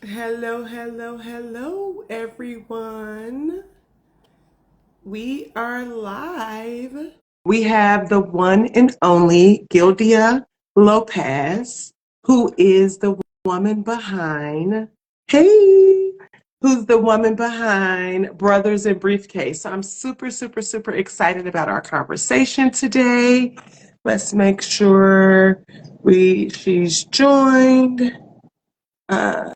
Hello, hello, hello, everyone. We are live. We have the one and only Guildia Lopez, who is the woman behind, hey, who's the woman behind Brothers in Briefcase. So I'm super, super, super excited about our conversation today. Let's make sure she's joined. Uh,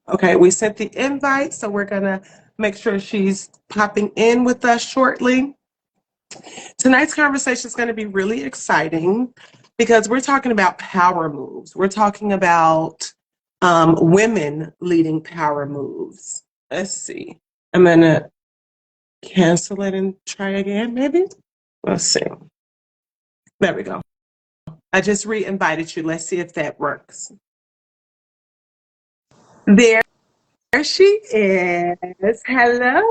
Okay, we sent the invite, so we're gonna make sure she's popping in with us shortly. Tonight's conversation is going to be really exciting because we're talking about power moves. We're talking about women leading power moves. Let's see. I'm gonna cancel it and try again, maybe. Let's see. There we go. I just re-invited you. Let's see if that works. There she is. Hello.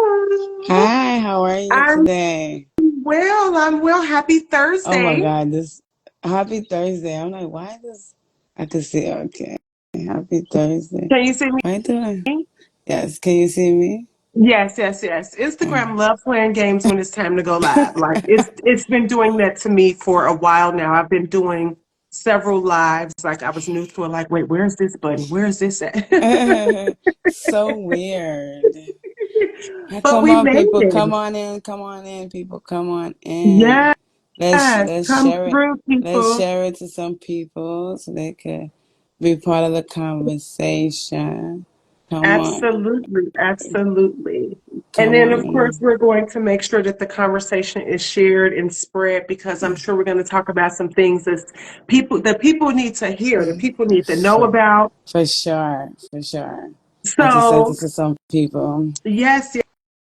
Hi, how are you I'm today? well. I'm well. Happy Oh my Thursday. God, this happy Thursday. I'm like, why this? I could see, okay. Happy Thursday. Can you see How you doing? me? Yes, can you see me? Yes, yes, yes. Instagram love playing games when it's time to go live. Like it's been doing that to me for a while now. I've been doing several lives. Like I was new to it. Like, wait, where's this button? Where's this at? So weird. But Come we on, made people, it. come on in, people, come on in. Yes, Let's come share it. through, Let's people. share it to some people so they could be part of the conversation. Come on, Absolutely, absolutely. And come then, on of course, in. we're going to make sure that the conversation is shared and spread because I'm sure we're going to talk about some things that people need to hear, that people need to know For, about. for sure, for sure. I just said So, this to some people. yes, yes.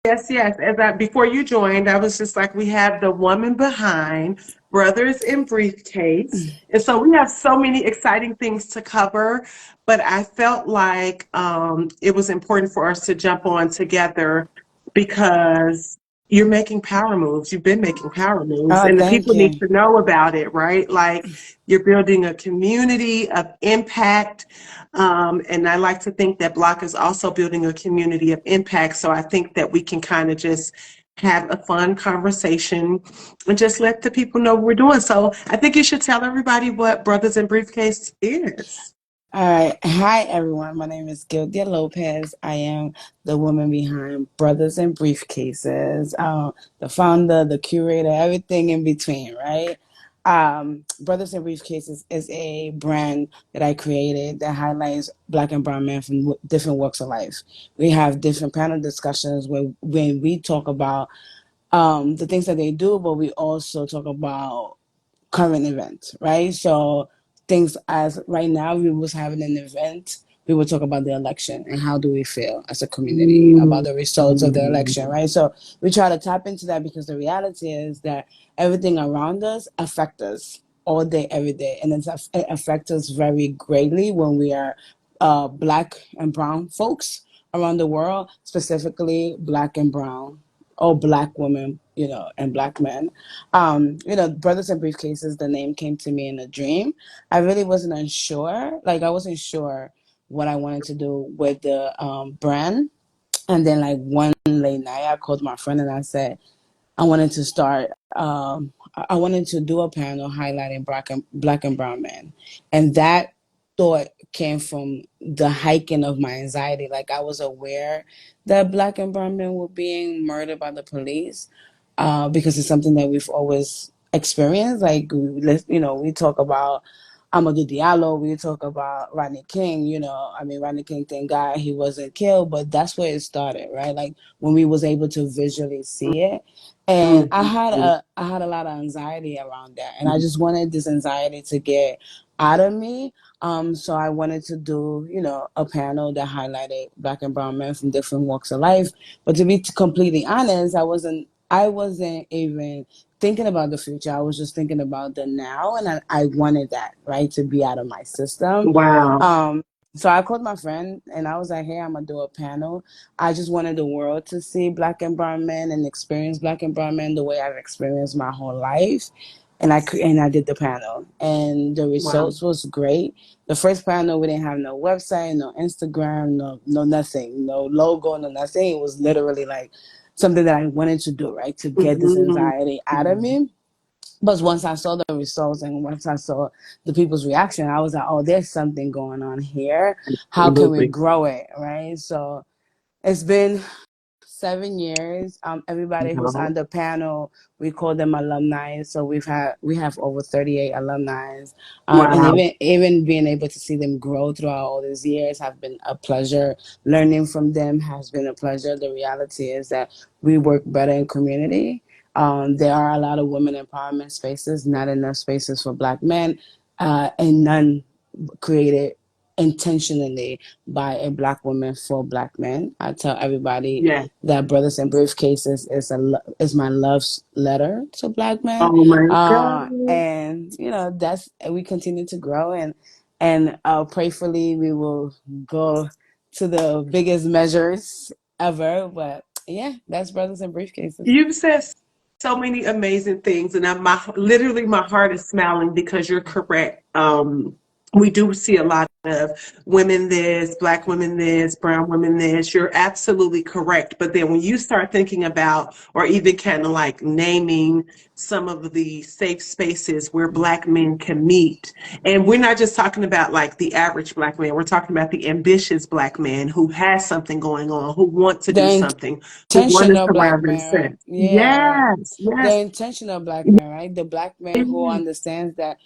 Yes, yes. Before you joined, I was just like, we have the woman behind Brothers in Briefcase. And so we have so many exciting things to cover, but I felt like it was important for us to jump on together because you're making power moves. You've been making power moves, Oh, and the thank people need you. to know about it, right? Like you're building a community of impact. And I like to think that Block is also building a community of impact. So I think that we can kind of just have a fun conversation and just let the people know what we're doing. So I think you should tell everybody what Brothers in Briefcase is. All right. Hi, everyone. My name is Guildia Lopez. I am the woman behind Brothers and Briefcases, the founder, the curator, everything in between, right? Brothers and Briefcases is a brand that I created that highlights Black and Brown men from different walks of life. We have different panel discussions where when we talk about the things that they do, but we also talk about current events, right? So things as right now we was having an event, we would talk about the election and how do we feel as a community about Mm. the results of the election, right? So we try to tap into that because the reality is that everything around us affects us all day, every day, and it affects us very greatly when we are black and brown folks around the world, specifically black and brown or black women, and black men. Brothers and Briefcases, the name came to me in a dream. I really wasn't unsure. Like, I wasn't sure what I wanted to do with the brand. And then, like, one late night, I called my friend and I said, I wanted to start, I wanted to do a panel highlighting black and brown men. And that thought came from the hiking of my anxiety. Like, I was aware that black and brown men were being murdered by the police, because it's something that we've always experienced. Like, we talk about Amadou Diallo, we talk about Rodney King. I mean, Rodney King, thank God he wasn't killed, but that's where it started, right? Like when we was able to visually see it. And I had a lot of anxiety around that, and I just wanted this anxiety to get out of me. So I wanted to do, a panel that highlighted black and brown men from different walks of life. But to be completely honest, I wasn't even thinking about the future. I was just thinking about the now, and I wanted that, right, to be out of my system. Wow. Um, so I called my friend and I was like, "Hey, I'm gonna do a panel. I just wanted the world to see black and brown men and experience black and brown men the way I've experienced my whole life." and I did the panel, and the Wow. results was great. The first panel, we didn't have no website, no Instagram, no nothing, no logo, no nothing. It was literally like something that I wanted to do, right, to get this Mhm. anxiety out of me. But once I saw the results and once I saw the people's reaction, I was like, oh, there's something going on here. How can we Absolutely. grow it, right? So it's been 7 years. Everybody who's Wow. on the panel, we call them alumni. So we have over 38 alumni, and Wow. even being able to see them grow throughout all these years have been a pleasure. Learning from them has been a pleasure. The reality is that we work better in community. There are a lot of women empowerment spaces, not enough spaces for Black men, and none created intentionally by a Black woman for Black men. I tell everybody Yeah. that Brothers and Briefcases is my love letter to Black men, Oh my God. and that's we continue to grow, and prayerfully we will go to the biggest measures ever. But yeah, that's Brothers and Briefcases. You've said so many amazing things, and literally my heart is smiling because you're correct. We do see a lot of women this, Black women this, brown women this. You're absolutely correct. But then when you start thinking about, or even kind of like naming some of the safe spaces where Black men can meet, and we're not just talking about like the average Black man, we're talking about the ambitious Black man who has something going on, who wants to do The something, who want to intentional Black surround man, right? themselves. Yeah, right. Yes, The yes, intentional Black man, right? The Black man who yes, understands that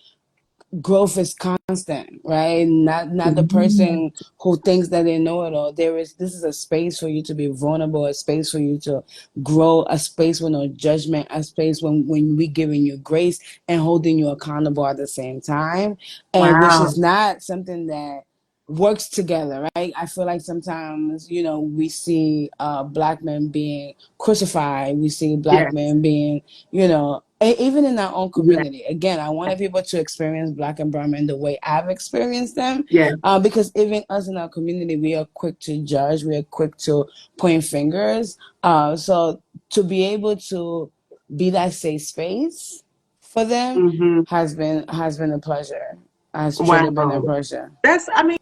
growth is constant, right? Not the yes. person who thinks that they know it all. This is a space for you to be vulnerable, a space for you to grow, a space with no judgment, a space when we giving you grace and holding you accountable at the same time, and which Wow. is not something that works together, right? I feel like sometimes, we see Black men being crucified, we see Black Yes, men being, even in our own yes, community. Again, I wanted people to experience Black and brown men the way I've experienced them, yes. because even us in our community, we are quick to judge, we are quick to point fingers. So to be able to be that safe space for them Hmm. has been a pleasure. Has truly been a Wow. pleasure. I mean,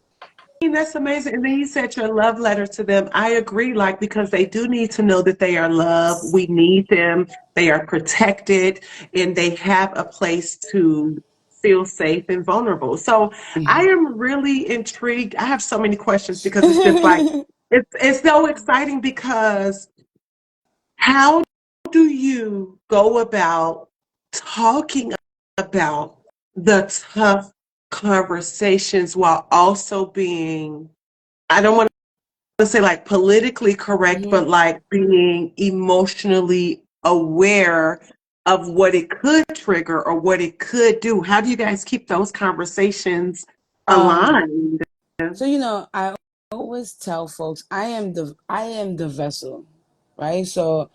that's amazing. And then you said your love letter to them. I agree, like, because they do need to know that they are loved. We need them. They are protected and they have a place to feel safe and vulnerable. So I am really intrigued. I have so many questions because it's just like, it's so exciting because how do you go about talking about the tough conversations while also being, I don't want to say like politically correct, Mhm. but like being emotionally aware of what it could trigger or what it could do? How do you guys keep those conversations um, aligned? so I always tell folks I am the vessel, right? So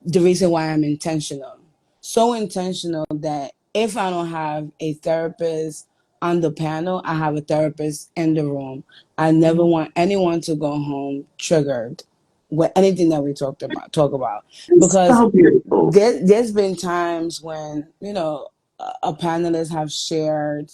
the reason why I'm intentional. So intentional that if I don't have a therapist on the panel, I have a therapist in the room. I never want anyone to go home triggered with anything that we talk about, It's because so beautiful. there's been times when a panelist have shared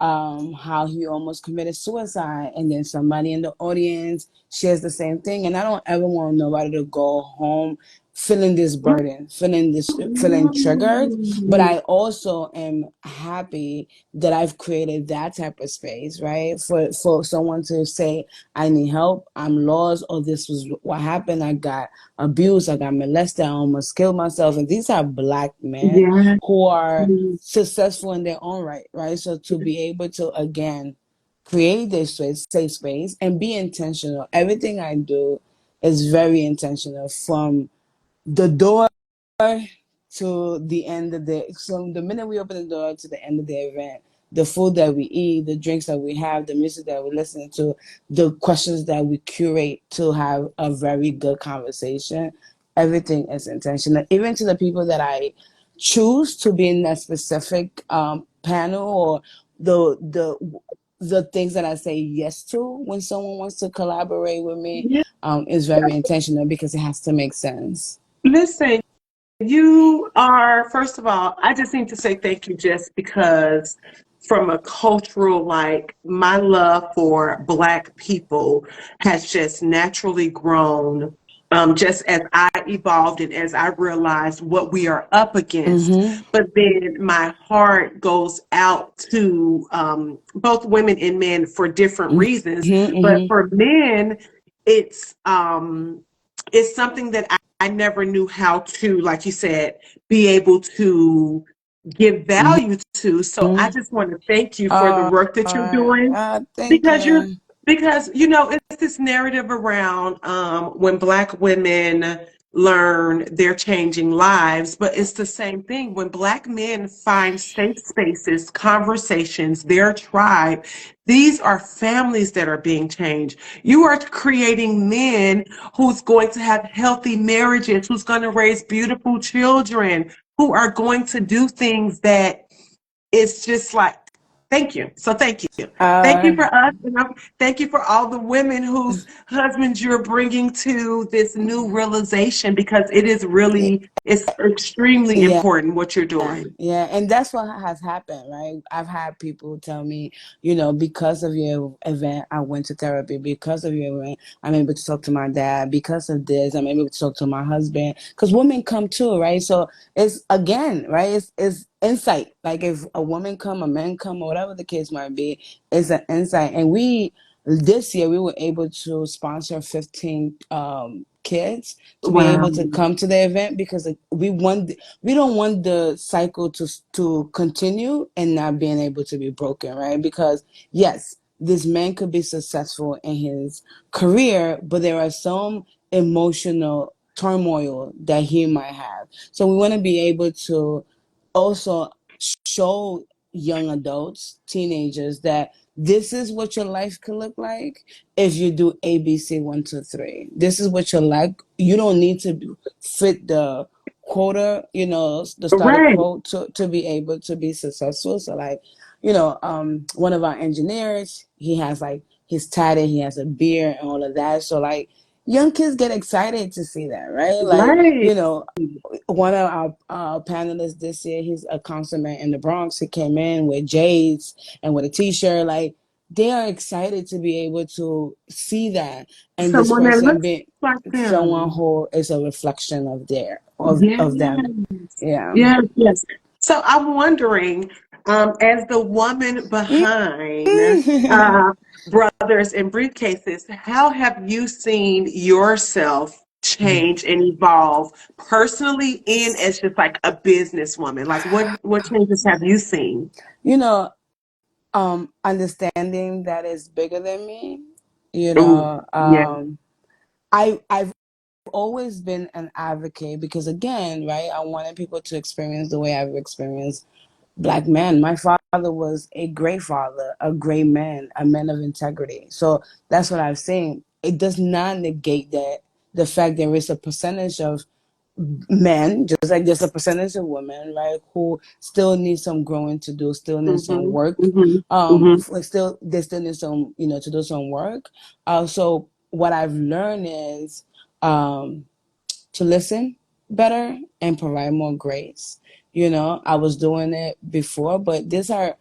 how he almost committed suicide, and then somebody in the audience shares the same thing, and I don't ever want nobody to go home feeling this burden, feeling triggered. But Mm. I also am happy that I've created that type of space, right? For someone to say, I need help, I'm lost, or this was what happened, I got abused, I got molested, I almost killed myself. And these are Black men Yeah. who are Mm. successful in their own right, right? So to be able to again create this safe space and be intentional. Everything I do is very intentional, from the door to the end of the so the minute we open the door to the end of the event, the food that we eat, the drinks that we have, the music that we listen to, the questions that we curate to have a very good conversation, everything is intentional. Even to the people that I choose to be in that specific panel, or the things that I say yes to when someone wants to collaborate with me, Yeah. is very intentional because it has to make sense. Listen, You are, first of all, I just need to say thank you just because from a cultural, like my love for Black people has just naturally grown just as I evolved and as I realized what we are up against. Mm-hmm. But then my heart goes out to both women and men for different reasons. Mm-hmm. But Mm-hmm. for men, it's it's something that I never knew how to, like you said, be able to give value to. So I Mm-hmm. just want to thank you for the work that you're doing Thank because you're you. because you know it's this narrative around when Black women learn they're changing lives, but it's the same thing when Black men find safe spaces, conversations, their tribe. These are families that are being changed. You are creating men who's going to have healthy marriages, who's going to raise beautiful children, who are going to do things that it's just like, thank you. So thank you. Thank you Uh, for us. And thank you for all the women whose husbands you're bringing to this new realization because it is really, it's extremely yeah. important what you're Yeah, doing. yeah, and that's what has happened, right? I've had people tell me, because of your event, I went to therapy. Because of your event, I'm able to talk to my dad. Because of this, I'm able to talk to my husband. Because women come too, right? So it's again, right? It's insight. Like if a woman come, a man come, or whatever the case might be, it's an insight. And this year we were able to sponsor 15 kids to be Wow. able to come to the event because we don't want the cycle to continue and not being able to be broken, right? Because yes, this man could be successful in his career, but there are some emotional turmoil that he might have. So we want to be able to also show young adults, teenagers, that this is what your life could look like if you do ABC 1, 2, 3. This is what you're like. You don't need to fit the quota, the starter Right. quote to be able to be successful. So like, one of our engineers, he has like he's tatted, he has a beard and all of that. So like young kids get excited to see that, right? Like, Right. one of our panelists this year, he's a councilman in the Bronx. He came in with J's and with a T-shirt. Like they are excited to be able to see that, and this Someone that person looks being like someone them. who is a reflection of their Yes. of them. Yeah. Yes, yes. So I'm wondering, as the woman behind uh, Brothers and Briefcases, how have you seen yourself change and evolve personally and as just like a businesswoman? Like what changes have you seen? you know, Understanding that is bigger than me. You Ooh, know, yeah. I've always been an advocate because again, right, I wanted people to experience the way I've experienced Black men. My father was a great father, a great man, a man of integrity. So that's what I've seen. It does not negate that the fact there is a percentage of men, just like there's a percentage of women, right, who still need some growing to do, still need some Mm-hmm, work. mm-hmm, mm-hmm. They still need some, to do some work. So what I've learned is to listen better and provide more grace. I was doing it before, but these are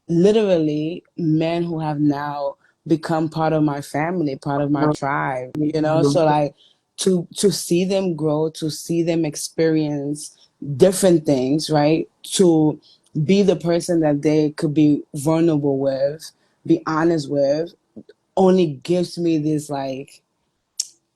literally men who have now become part of my family, part of my tribe. So like to see them grow, to see them experience different things, right? To be the person that they could be vulnerable with, be honest with, only gives me this like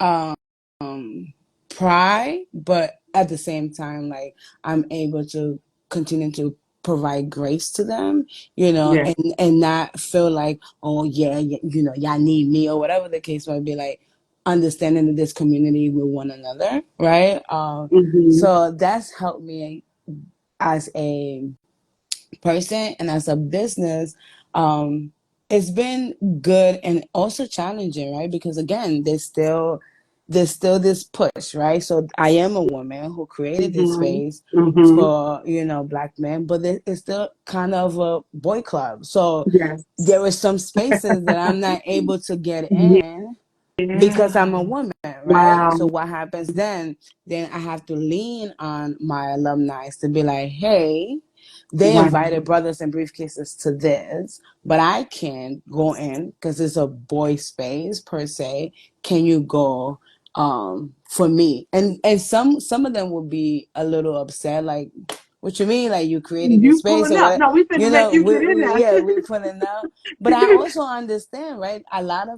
um pride, but at the same time, like I'm able to continue to provide grace to them, Yeah. and not feel like, oh yeah, y'all need me or whatever the case might be. Like understanding that this community with one another, right? Mm-hmm, So that's helped me as a person and as a business. um it's been good and also challenging, right? Because again, there's still this push, right? So I am a woman who created this mm-hmm, space mm-hmm. for Black men, but it's still kind of a boy club. So Yes. there are some spaces that I'm not able to get Yeah. in because I'm a Yeah. woman, right? So Wow. what happens then? Then I have to lean on my alumni to be like, hey, they Wow. invited Brothers and Briefcases to this, but I can't go in because it's a boy space per se. Can you go for me? And some of them will be a little upset, like, what you mean? Like, you created this You space pulling or up. what? No, we finna make you get in We there. yeah, we putting out. But I also understand, right? A lot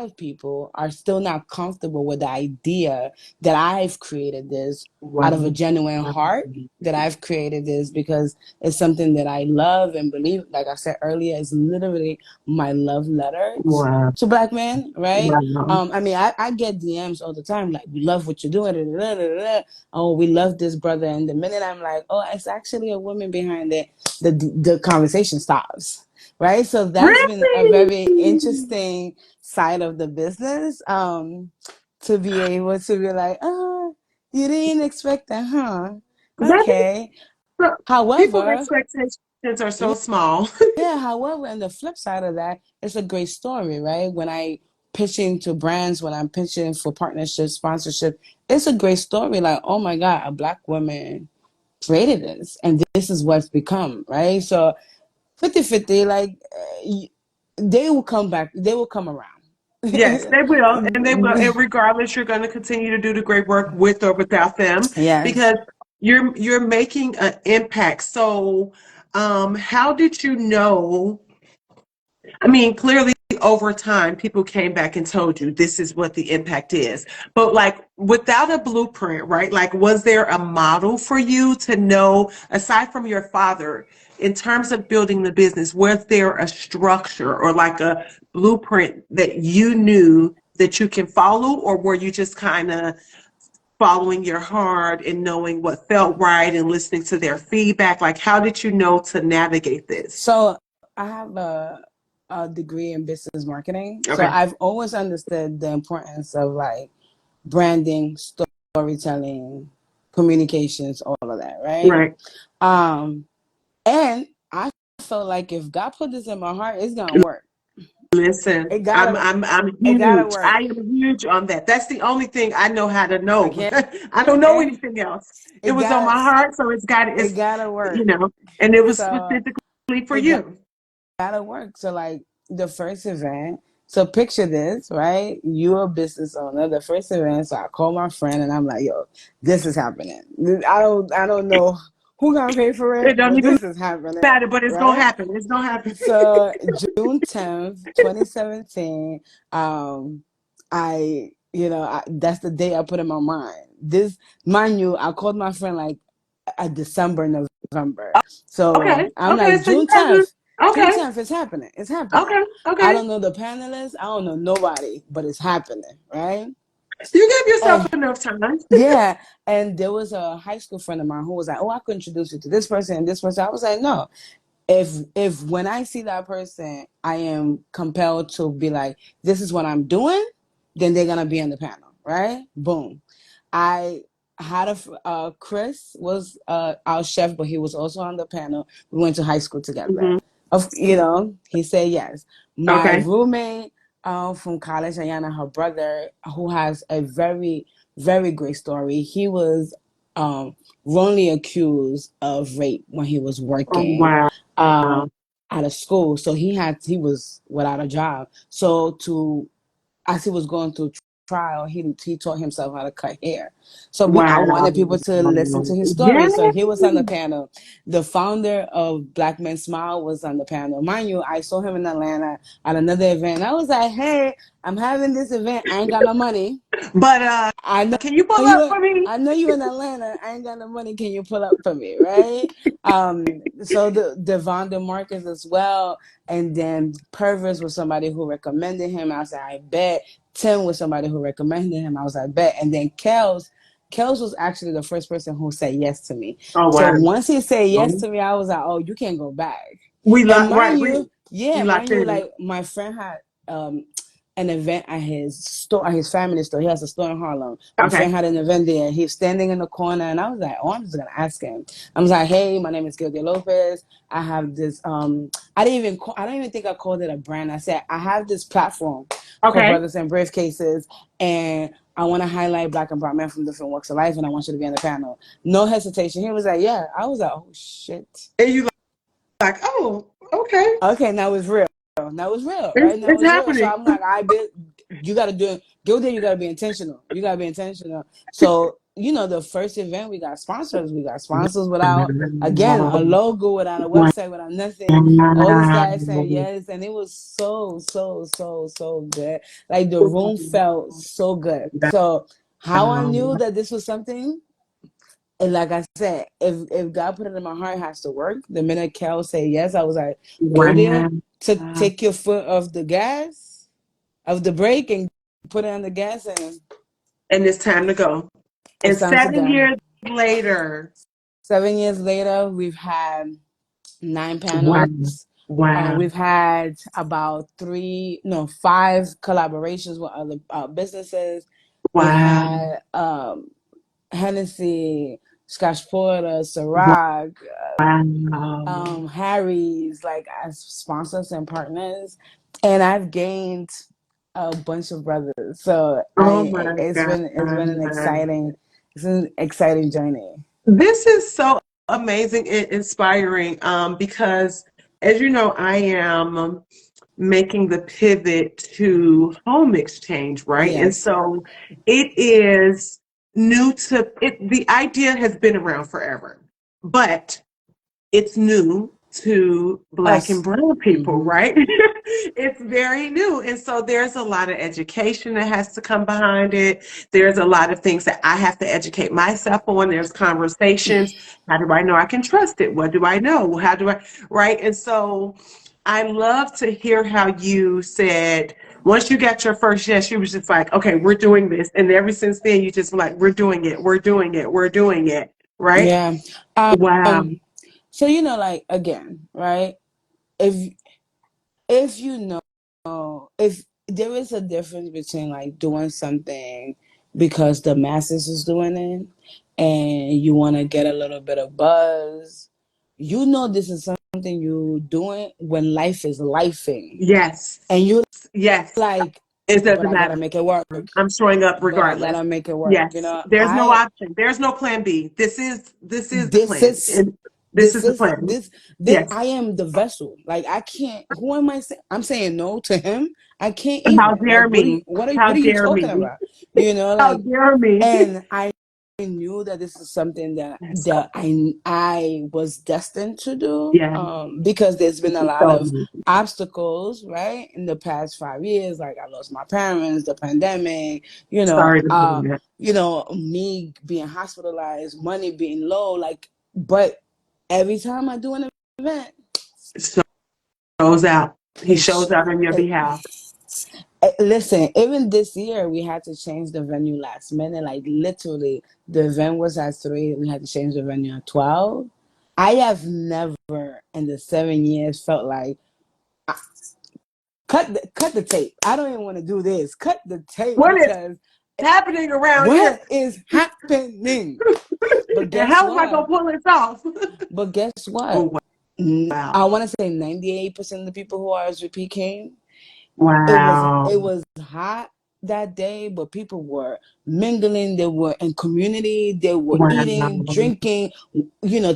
of people are still not comfortable with the idea that I've created this out of a Wow. genuine heart, that I've created this because it's something that I love and believe. Like I said earlier, it's literally my love letter Wow. to Black men, right? Wow. I mean, I get DMs all the time, like, we love what you're doing. Da, da, da, da. Oh, we love this brother. And the minute I'm like, oh, it's actually a woman behind it, the conversation stops, right? So that's been a Really? very interesting side of the business, to be able to be like, oh, you didn't expect that, huh? That is Okay. so, people's However, expectations are so small. yeah, however, on the flip side of that, it's a great story, right? When I pitching to brands, when I'm pitching for partnership, sponsorship, it's a great story. Like, oh my God, a Black woman created this and this is what's become, right? So 50-50, like, they will come back, they will come around. Yes, they will. And they will. And regardless, you're going to continue to do the great work with or without them Yes. because you're making an impact. So, how did you know? I mean, clearly over time, people came back and told you this is what the impact is. But like without a blueprint, right? Like, was there a model for you to know, aside from your father, in terms of building the business, was there a structure or like a blueprint that you knew that you can follow, or were you just kind of following your heart and knowing what felt right and listening to their feedback? Like, how did you know to navigate this? So I have a degree in business marketing. So Okay. I've always understood the importance of like branding, storytelling, communications, all of that, right? Right. Um, and I felt like if God put this in my heart, it's gonna work. Listen, It gotta, I'm it gotta huge. work. I am huge on that. That's the only thing I know how to know. Okay, I don't know anything else. It it was on gotta, my heart, so it it's gotta you work. know, and it was So specifically for it you. gotta work. So like the first event. So picture this, right? You're a business owner. The first event. So I call my friend and I'm like, "Yo, this is happening. I don't know who gonna pay for It it, don't but even this is happening, matter, but it's gonna right?" happen. It's gonna happen. So June 10th, 2017, that's the day I put in my mind. This, mind you, I called my friend like a December, November. So Okay, I'm okay. like, So you guys June okay, 10th, it's happening. It's happening. okay, I okay. don't know the panelists. I don't know nobody, but it's happening, right? You give yourself And enough time. yeah, and there was a high school friend of mine who was like, "Oh, I could introduce you to this person and this person." I was like, "No, if when I see that person, I am compelled to be like, this is what I'm doing, then they're gonna be on the panel, right? Boom. I had Chris was our chef, but he was also on the panel. We went to high school together. Hmm. He said yes. My Okay. roommate from college, Ayana, her brother, who has a very, very great story. He was um, wrongly accused of rape when he was Oh working wow. um, out of school. So he was without a job. So to as he was going through trial, he taught himself how to cut hair. So I Wow. wanted people to listen to his story. Yes. So he was on the panel. The founder of Black Men Smile was on the panel. Mind you, I saw him in Atlanta at another event. I was like, "Hey, I'm having this event. I ain't got no money. But I know can you pull up you for me? I know you in Atlanta. I ain't got no money. Can you pull up for me?" Right? So the Devon DeMarcus as well. And then Purvis was somebody who recommended him. I was like, I bet. Tim was somebody who recommended him. I was like, I bet. And then Kels was actually the first person who said yes to me. Oh So wow. once he said yes to me, I was like, oh, you can't go back. We And locked right. We mind locked you, in. like my friend had an event at his store, at his family store. He has a store in Harlem. My Okay. friend had an event there. He's standing in the corner, and I was like, "Oh, I'm just gonna ask him." I was like, "Hey, my name is Guildia Lopez. I have this. I don't even think I called it a brand. I said I have this platform called Okay. Brothers Briefcases, and I want to highlight Black and brown men from different walks of life, and I want you to be on the panel." No hesitation. He was like, "Yeah." I was like, "Oh shit." And you like, oh, okay. Okay, now it's real. Now it's real, right? Now It's it's real. So happening. I'm like, you got to do it. Go there. You got to be intentional. You got to be intentional. So, the first event, we got sponsors. We got sponsors without, again, a logo, without a website, without nothing. All these guys saying yes. And it was so, so, so, so good. Like the room felt so good. So how I knew that this was something, and like I said, if God put it in my heart, it has to work. The minute Kel said yes, I was like, go there to take your foot off the gas, of the brake, and put it on the gas, and it's time to go. And it's time to 7 years go. later, 7 years later, we've had 9 wow, panels. wow, We've had about 5 collaborations with other businesses. We've wow, had Hennessy, Scotch Porter, Ciroc, wow. Harry's, like, as sponsors and partners, and I've gained a bunch of brothers. So Oh my it's been God. an exciting journey. This is so amazing and inspiring because, as you know, I am making the pivot to home exchange, right? And Yes. so it is new to it. The idea has been around forever, but it's new to Black and Us. brown people, Mm-hmm. right? It's very new. And so there's a lot of education that has to come behind it. There's a lot of things that I have to educate myself on. There's conversations. How do I know I can trust it? What do I know? How do I, right? And so I love to hear how you said, once you got your first yes, you was just like, okay, we're doing this. And ever since then, you just like, we're doing it, we're doing it, we're doing it, right? Yeah. Wow. So, like, again, right? If you know, if there is a difference between, like, doing something because the masses is doing it and you want to get a little bit of buzz, this is something you doing when life is lifing, Yes. and you Yes. like, It but doesn't I gotta matter. make it work. I'm showing up But I regardless. gotta make it work. Yes. There's no option. There's no plan B. This is the This plan. is And this is the plan. this Yes. I am the vessel. Like, I can't. Who am I saying? I'm saying no to him. I can't How even. Like, dare me? How what are you dare talking me? about? How Like, dare me? and I knew that this is something that That's so I was destined to do, yeah. because there's been a lot So of obstacles, right, in the past 5 years. Like, I lost my parents, the pandemic, sorry to hear me being hospitalized, money being low, like, but every time I do an event, that. Shows out. He it's shows out on your behalf. listen, even this year we had to change the venue last minute. Like, literally, the event was at 3. We had to change the venue at 12. I have never in the 7 years felt like, cut the tape. I don't even want to do this. Cut the tape, What is because happening around what here? is happening? But And guess how am I gonna what? pull this off? But guess what? Oh I wow. want to say 98% of the people who RSVP came. Wow. It was hot that day, but people were mingling. They were in community. They were eating, Wow. drinking.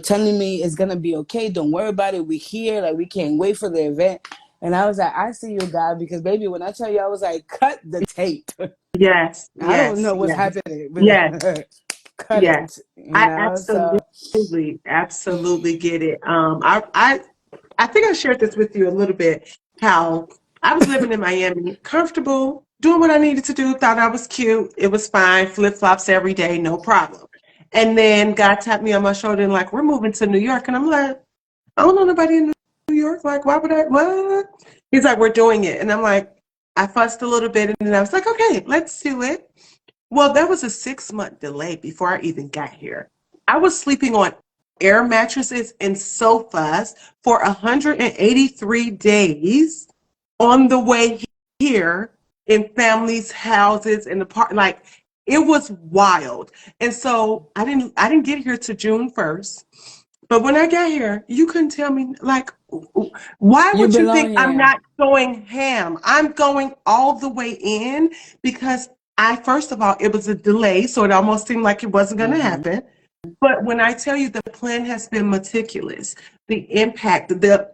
Telling me it's gonna be okay. Don't worry about it. We're here. Like, we can't wait for the event. And I was like, I see you, God, because, baby, when I tell you, I was like, cut the tape. Yes, I don't yes, know what's yes, happening, yes, but cut yes. it. I So absolutely get it. I think I shared this with you a little bit, how I was living in Miami, comfortable, doing what I needed to do, thought I was cute. It was fine, flip-flops every day, no problem. And then God tapped me on my shoulder and like, we're moving to New York. And I'm like, I don't know nobody in New York. Like, why would I? What? He's like, we're doing it. And I'm like, I fussed a little bit and then I was like, okay, let's do it. Well, there was a 6-month delay before I even got here. I was sleeping on air mattresses and sofas for 183 days on the way here in families' houses in the park. Like it was wild. And so I didn't get here to June 1st. But when I got here, you couldn't tell me, like, why You would you think belong I'm here. not going ham? I'm going all the way in because first of all, it was a delay, so it almost seemed like it wasn't going to Hmm. happen. But when I tell you the plan has been meticulous, the impact, the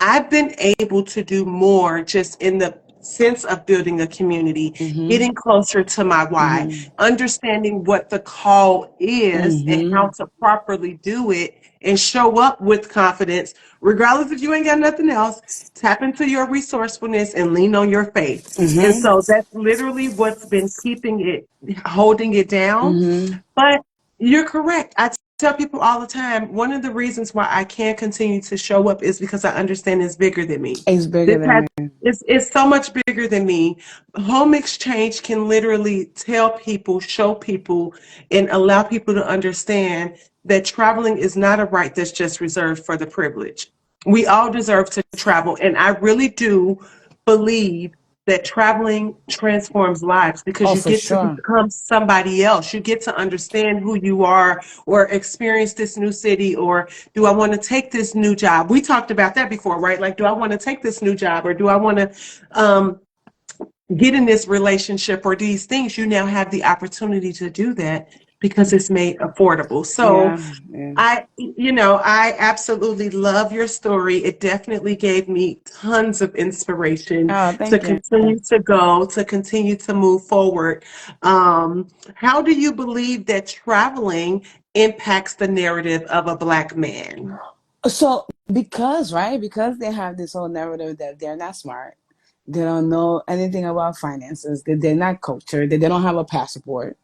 I've been able to do more just in the sense of building a community, Hmm. getting closer to my why, Hmm. understanding what the call is and how Hmm. to properly do it and show up with confidence, regardless if you ain't got nothing else. Tap into your resourcefulness and lean on your faith. And Hmm. so that's literally what's been keeping it, holding it down. Hmm. But you're correct. I tell people all the time, one of the reasons why I can continue to show up is because I understand it's bigger than me. It's bigger This than has me. it's so much bigger than me. Home exchange can literally tell people, show people, and allow people to understand that traveling is not a right that's just reserved for the privileged. We all deserve to travel, and I really do believe that traveling transforms lives because Oh, you for get to sure. become somebody else. You get to understand who you are or experience this new city or do I want to take this new job? We talked about that before, right? Like, do I want to take this new job or do I want to um, get in this relationship or these things? You now have the opportunity to do that because it's made affordable. So Yeah, yeah. I absolutely love your story. It definitely gave me tons of inspiration Oh, to thank you. continue to go, to continue to move forward. How do you believe that traveling impacts the narrative of a Black man? So, because, right, because they have this whole narrative that they're not smart, they don't know anything about finances, that they're not cultured, that they don't have a passport,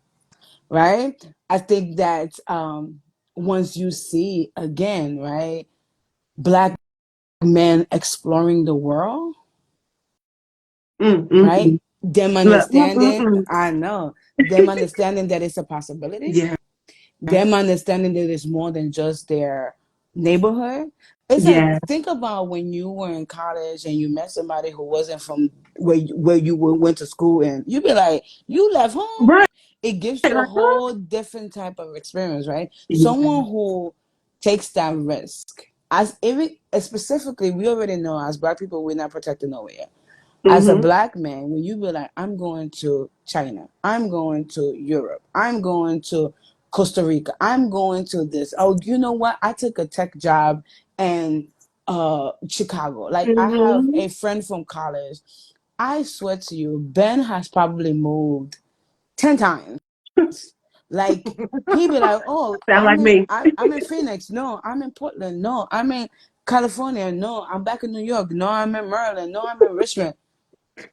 right? I think that once you see again, right, Black men exploring the world, Mm, mm, right? mm. Them Look, mm, mm, understanding, mm. I know, them understanding that it's a possibility, Yes, them understanding that it's more than just their neighborhood. It's like, yes, think about when you were in college and you met somebody who wasn't from where you went to school, and you'd be like, you left home. right. It gives Like, you a huh? whole different type of experience, right? Yeah. Someone who takes that risk, as even specifically, we already know as Black people, we're not protected nowhere. As a Mm-hmm. Black man, when you be like, I'm going to China, I'm going to Europe, I'm going to Costa Rica, I'm going to this. Oh, you know what? I took a tech job in Chicago. Like, I have Mm-hmm. a friend from college. I swear to you, Ben has probably moved 10 times. Like, he be like, oh, Sound like me. I'm in Phoenix. No, I'm in Portland. No, I'm in California. No, I'm back in New York. No, I'm in Maryland. No, I'm in Richmond.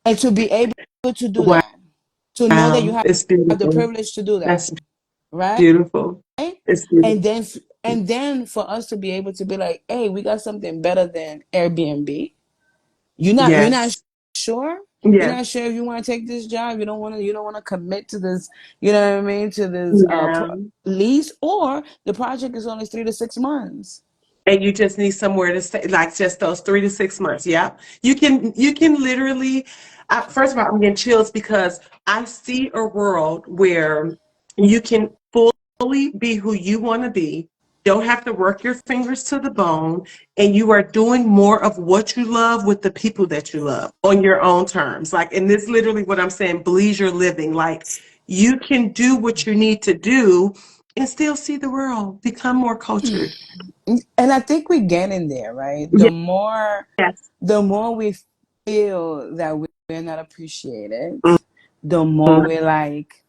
And to be able to do Wow. that, to know that you It's have the beautiful. privilege to do that, That's right? beautiful. It's beautiful. And then for us to be able to be like, hey, we got something better than Airbnb. You're not Yes. sure. You're Yes. not sure if you want to take this job. You don't want to commit to this. You know what I mean? To this Yeah. lease, or the project is only 3 to 6 months. And you just need somewhere to stay, like just those 3 to 6 months. Yeah. You can literally, first of all, I'm getting chills because I see a world where you can fully be who you want to be, don't have to work your fingers to the bone, and you are doing more of what you love with the people that you love on your own terms. Like, and this literally what I'm saying, bleisure living. Like, you can do what you need to do and still see the world, become more cultured. And I think we're getting there, right? Yes. The more we feel that we're not appreciated, Mhm. the more we're like,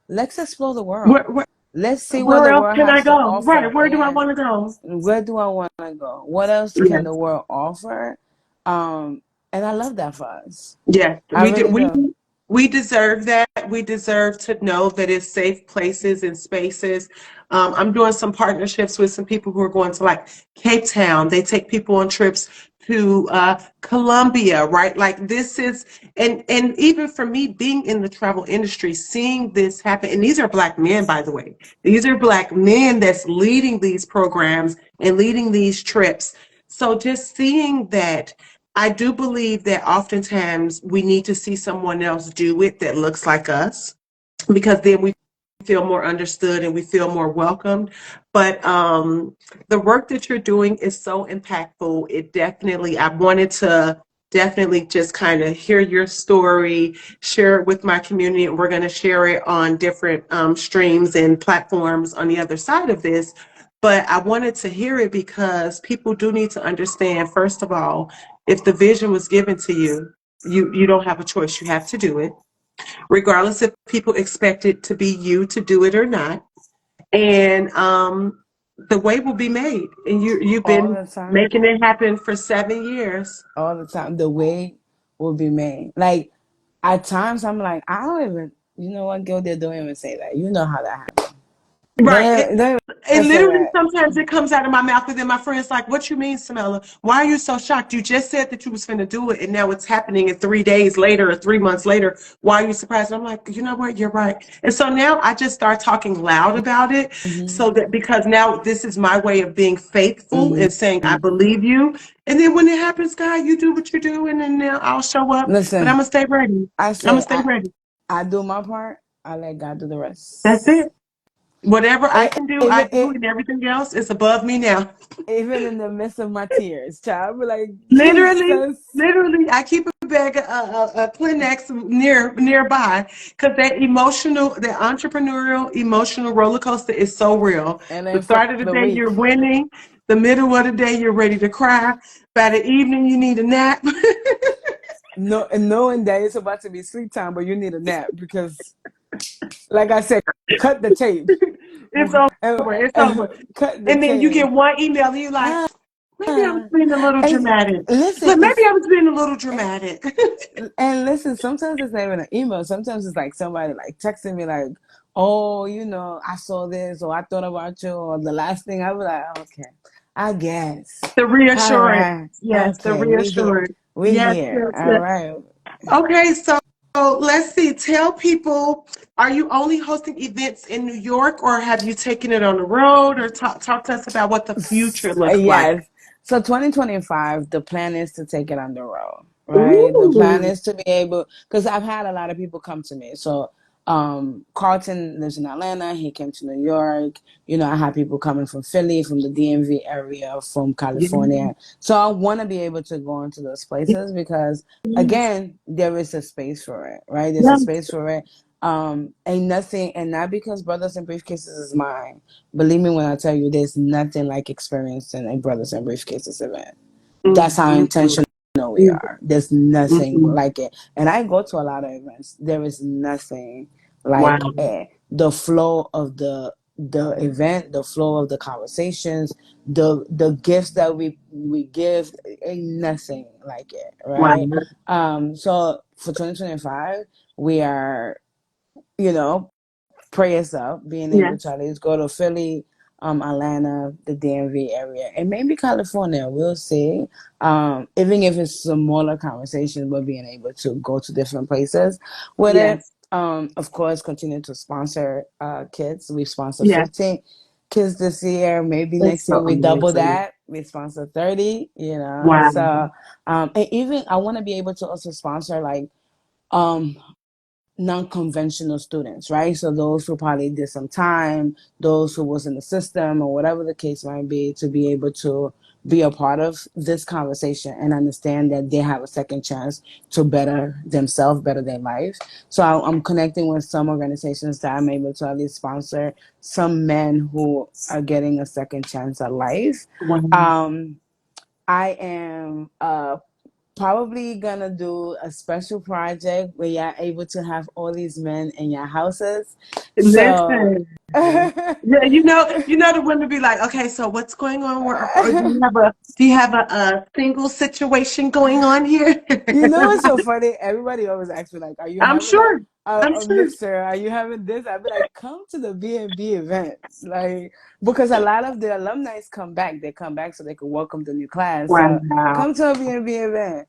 let's explore the Where, world. where, Let's see what where the else world can I has to go? Right. offer. Where do I Yeah. want to go? Where do I want to go? What else can the Yes. world offer? And I love that for us. Yes. I We do. really We do. we deserve that. We deserve to know that it's safe places and spaces. I'm doing some partnerships with some people who are going to like Cape Town. They take people on trips to Colombia, right? Like this is, and even for me being in the travel industry, seeing this happen, and these are Black men, by the way. These are Black men that's leading these programs and leading these trips. So just seeing that I do believe that oftentimes we need to see someone else do it that looks like us, because then we feel more understood and we feel more welcomed. But the work that you're doing is so impactful. It definitely, I wanted to definitely just kind of hear your story, share it with my community, and we're going to share it on different streams and platforms on the other side of this. But I wanted to hear it because people do need to understand, first of all, if the vision was given to you, you don't have a choice. You have to do it regardless if people expect it to be you to do it or not. And the way will be made. And you've All been the time. making it happen for 7 years. All the time. The way will be made. Like at times I'm like, I don't even, you know what, Gildia, don't even say that. You know how that happened. Right. Don't And even say literally that. sometimes it comes out of my mouth, and then my friend's like, "What you mean, Samella? Why are you so shocked? You just said that you was finna do it, and now it's happening, and 3 days later or 3 months later, why are you surprised?" And I'm like, you know what, you're right. And so now I just start talking loud about it, Mm-hmm. so that, because now this is my way of being faithful Mm-hmm. and saying, I believe you. And then when it happens, God, you do what you're doing, and then I'll show up. But I'm Listen, gonna stay ready. I I'm gonna say stay ready. I do my part, I let God do the That's rest. it. Whatever I It, can do, I even do, and everything else is above me now. even in the midst of my tears, child, I'll be like, Literally, Jesus. literally, I keep a bag of Kleenex nearby, because that entrepreneurial emotional roller coaster is so real. And The then for start of the the day, you're week. winning. The middle of the day, you're ready to cry. By the evening, you need a nap. No, and knowing that it's about to be sleep time, but you need a nap because, like I said, cut the tape. It's And, over. It's over. cut the And then you tape. get one email, and you're like, Ah, maybe I was being a little and dramatic. listen, But maybe it's I was being a little dramatic. and listen. Sometimes it's not even an email. Sometimes it's like somebody like texting me like, "Oh, you know, I saw this, or I thought about you," or the last thing I was like, "Okay, I guess, The all reassurance. right, Yes, the okay, reassurance. we Yes, here, yes, all yes. right." Okay, so let's see. Tell people, are you only hosting events in New York, or have you taken it on the road, or talk to us about what the future looks like? Yes. So 2025, the plan is to take it on the road, right? The plan Ooh, is to be able, because I've had a lot of people come to me. So Carlton lives in Atlanta. He came to New York. You know, I had people coming from Philly, from the DMV area, from yeah, California. So I want to be able to go into those places because, yes, again, there is a space for it, right? There's a yes. space for it. Ain't nothing, and not because Brothers and Briefcases is mine. Believe me when I tell you, there's nothing like experiencing a Brothers and Briefcases event. That's how Mhm, intentional we mhm, are. There's nothing mhm. like it. And I go to a lot of events. There is nothing Wow. like it. The flow of the event, the flow of the conversations, the gifts that we give, ain't nothing like it, Wow. right? So for 2025, we are, you know, prayers up, being able Yes, to at least go to Philly, Atlanta, the DMV area, and maybe California. We'll see. Even if it's smaller conversations, but being able to go to different places with it. yes, Of course, continue to sponsor kids. We sponsor yes. 15 kids this year. Maybe It's next year so we double amazing. that. We sponsor 30. Wow. So and even I want to be able to also sponsor like um non-conventional students, right? So those who probably did some time, those who was in the system or whatever the case might be, to be able to be a part of this conversation and understand that they have a second chance to better themselves, better their life. So I'm connecting with some organizations that I'm able to at least sponsor some men who are getting a second chance at life. Wow. Um, I am probably gonna do a special project where you're able to have all these men in your houses. So Listen. Yeah, the women be like, okay, so what's going on? Or do you have a single situation going on here? you know what's so funny? Everybody always asks me like, "Are you I'm having a sure. I'm sure. mixer? Are you having this?" I'd be like, "Come to the B&B event, like because a lot of the alumni come back. They come back so they can welcome the new class. So Wow. come to a B&B event."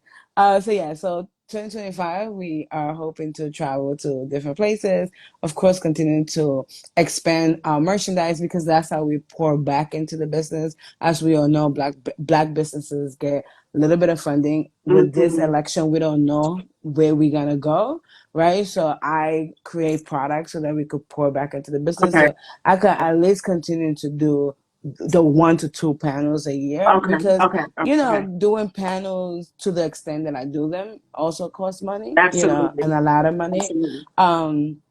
So yeah, so 2025, we are hoping to travel to different places. Of course, continuing to expand our merchandise because that's how we pour back into the business. As we all know, black businesses get a little bit of funding. With this Mm-hmm. election, we don't know where we're gonna go, right? So I create products so that we could pour back into the business. Okay. So I could at least continue to do the 1 to 2 panels a year Okay. because Okay. Okay. doing panels to the extent that I do them also costs money, Absolutely. and a lot of money. Absolutely. Um,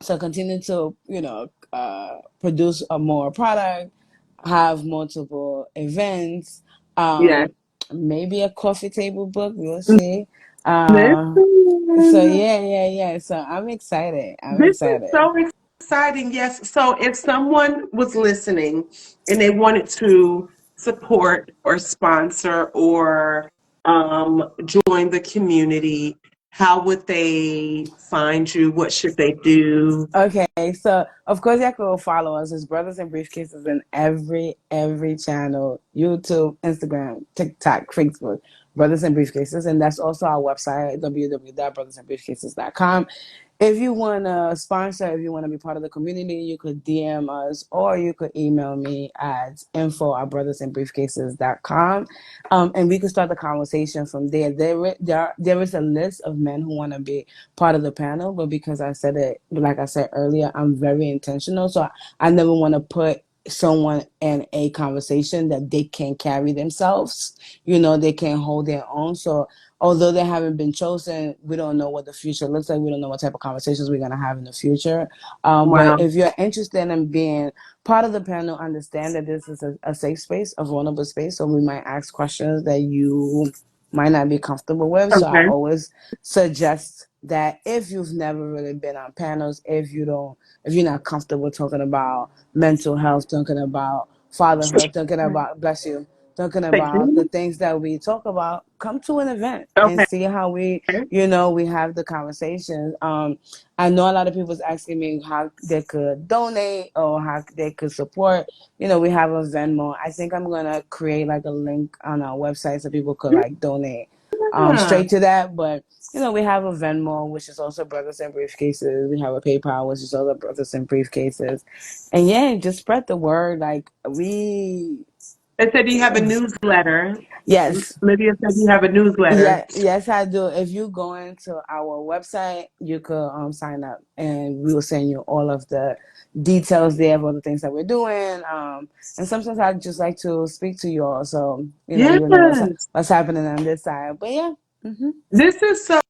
so continue to, produce a more product, have multiple events, Yes. maybe a coffee table book. We'll see. So Listen. yeah, yeah, yeah. So I'm excited. I'm This is excited. so exciting. Yes. So if someone was listening and they wanted to support or sponsor or join the community, how would they find you? What should they do? Okay, so of course you can follow us as Brothers and Briefcases in every channel: YouTube, Instagram, TikTok, Facebook, Brothers and Briefcases, and that's also our website www.brothersandbriefcases.com. If you want to sponsor, if you want to be part of the community, you could DM us or you could email me at info@brothersandbriefcases.com. And we could start the conversation from there. There is a list of men who want to be part of the panel, but because I said it, like I said earlier, I'm very intentional. So I never want to put someone in a conversation that they can't carry themselves. They can't hold their own. So although they haven't been chosen, we don't know what the future looks like. We don't know what type of conversations we're going to have in the future. But Wow. if you're interested in being part of the panel, understand that this is a safe space, a vulnerable space. So we might ask questions that you might not be comfortable with. So I Okay. always suggest that if you've never really been on panels, if you're not comfortable talking about mental health, talking about fatherhood, talking about, bless you, talking Thank about the you. things that we talk about, come to an event and Okay. see how we have the conversations. I know a lot of people's asking me how they could donate or how they could support. We have a Venmo. I think I'm gonna create like a link on our website so people could like donate Yeah. straight to that. But we have a Venmo, which is also Brothers and Briefcases. We have a PayPal, which is also Brothers and Briefcases. And yeah, just spread the word. Like They said you have a newsletter. yes, Lydia said you have a newsletter. yeah, yes, I do. If you go into our website, you could sign up, and we will send you all of the details there of all the things that we're doing. And sometimes I just like to speak to you all, so you know Yes. what's happening on this side. But yeah. This is so,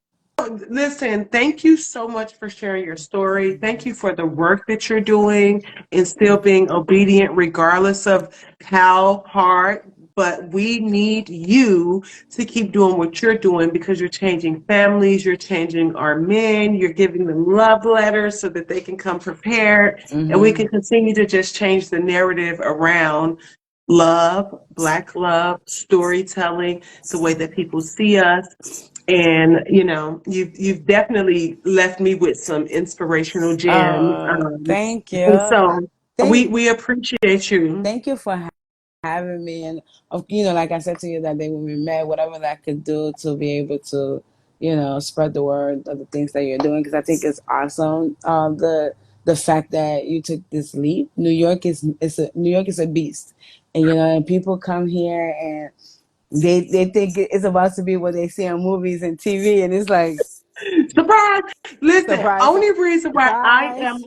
listen, thank you so much for sharing your story. Thank you for the work that you're doing and still being obedient, regardless of how hard. But we need you to keep doing what you're doing because you're changing families, you're changing our men, you're giving them love letters so that they can come prepared. And we Mm-hmm. can continue to just change the narrative around love, storytelling, the way that people see us. And you've definitely left me with some inspirational gems. Thank And you. so we Thank we appreciate you. thank you for having me. And like I said to you that day when we met, whatever that I could do to be able to spread the word of the things that you're doing, because I think it's awesome. The fact that you took this leap. New York is a beast, and and people come here and they think it's about to be what they see on movies and TV, and it's like Surprise! Listen, surprise, only reason why surprise.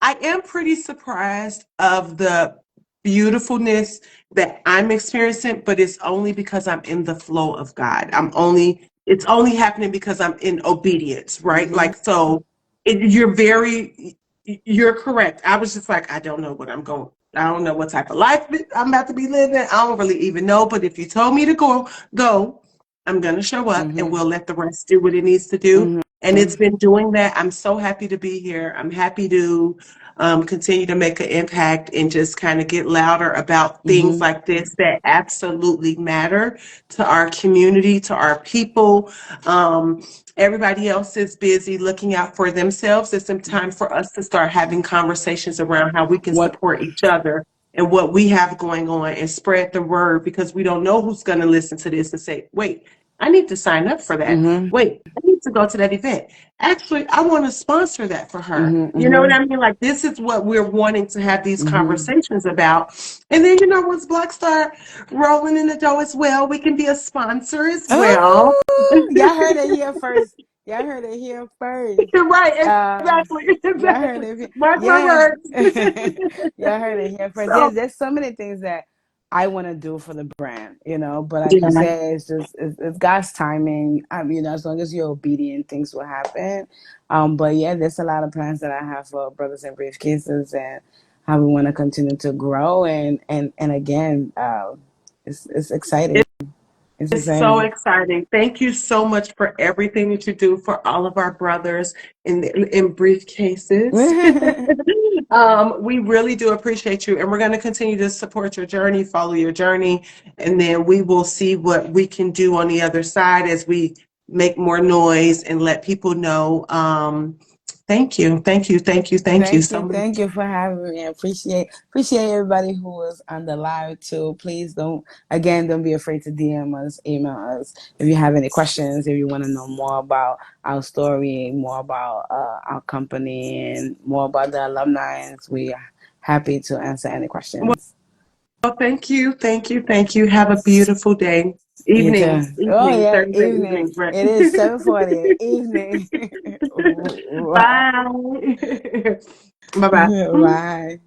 I am pretty surprised of the beautifulness that I'm experiencing, but it's only because I'm in the flow of God. It's only happening because I'm in obedience, right? Mm-hmm. Like, so you're correct. I was just like, I don't know what I'm going, I don't know what type of life I'm about to be living. I don't really even know, but if you told me to go, I'm going to show up and Mm-hmm. we'll let the rest do what it needs to do. And Mm-hmm. it's been doing that. I'm so happy to be here. I'm happy to continue to make an impact and just kind of get louder about things Mm-hmm. like this that absolutely matter to our community, to our people. Um, Everybody else is busy looking out for themselves. It's some time for us to start having conversations around how we can What support each other and what we have going on and spread the word because we don't know who's going to listen to this and say, wait, I need to sign up for that. Mm-hmm. Wait, I need to go to that event. Actually, I want to sponsor that for her. Mm-hmm. You know what Mm-hmm. I mean? Like, this is what we're wanting to have these Mm-hmm. conversations about. And then, once Block start rolling in the dough as well, we can be a sponsor as well. Oh, y'all heard it here first. Y'all heard it here first. You're right. Uh, Exactly. y'all heard Exactly. it. Mark my Yeah. words. Y'all heard it here first. So, There's so many things that I want to do for the brand, but like you yeah. said, it's just it's God's timing. As long as you're obedient, things will happen. But yeah, there's a lot of plans that I have for Brothers and Briefcases and how we want to continue to grow and again, it's exciting. It's It's so exciting. exciting. Thank you so much for everything that you do for all of our brothers in briefcases. We really do appreciate you, and we're going to continue to support your journey, follow your journey, and then we will see what we can do on the other side as we make more noise and let people know. Thank you, thank you, thank you, thank you so much. Thank you for having me. I appreciate everybody who was on the live too. Please don't be afraid to DM us, email us if you have any questions, if you want to know more about our story, more about our company, and more about the alumni. We are happy to answer any questions. Well, thank you, thank you, thank you. Have a beautiful day, You too. Oh yeah, Thursday evening. evening, right? It is 7:40 evening. Bye. Bye bye. Bye.